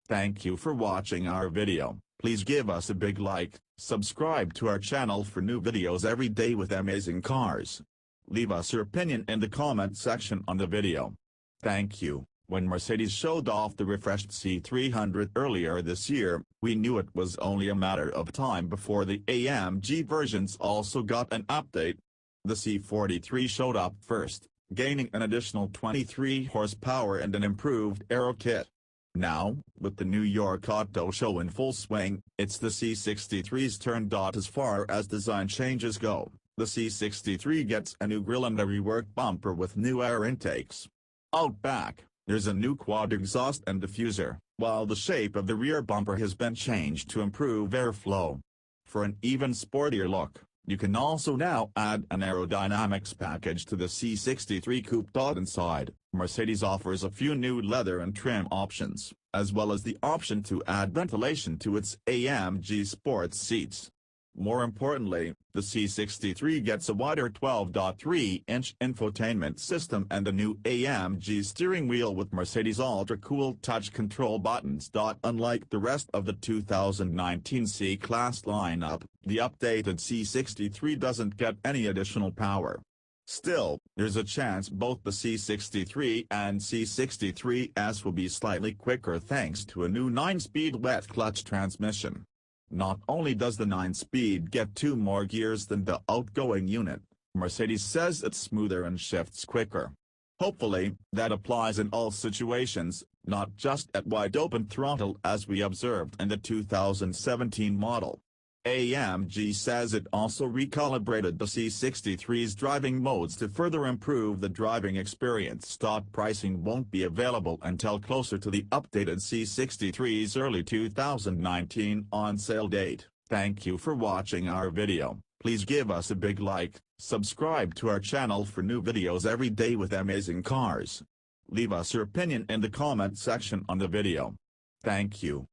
Thank you for watching our video. Please give us a big like, subscribe to our channel for new videos every day with amazing cars. Leave us your opinion in the comment section on the video. Thank you. When Mercedes showed off the refreshed C300 earlier this year, we knew it was only a matter of time before the AMG versions also got an update. The C43 showed up first, gaining an additional 23 horsepower and an improved aero kit. Now, with the New York Auto Show in full swing, it's the C63's turn. As far as design changes go, the C63 gets a new grille and a reworked bumper with new air intakes. Out back, there's a new quad exhaust and diffuser, while the shape of the rear bumper has been changed to improve airflow. For an even sportier look, you can also now add an aerodynamics package to the C63 coupe.Inside. Mercedes offers a few new leather and trim options, as well as the option to add ventilation to its AMG sports seats. More importantly, the C63 gets a wider 12.3-inch infotainment system and a new AMG steering wheel with Mercedes' ultra-cool Touch Control Buttons. Unlike the rest of the 2019 C-Class lineup, the updated C63 doesn't get any additional power. Still, there's a chance both the C63 and C63S will be slightly quicker thanks to a new 9-speed wet clutch transmission. Not only does the 9-speed get 2 more gears than the outgoing unit, Mercedes says it's smoother and shifts quicker. Hopefully, that applies in all situations, not just at wide-open throttle as we observed in the 2017 model. AMG says it also recalibrated the C63's driving modes to further improve the driving experience. Pricing won't be available until closer to the updated C63's early 2019 on-sale date. Thank you for watching our video. Please give us a big like, subscribe to our channel for new videos every day with amazing cars. Leave us your opinion in the comment section on the video. Thank you.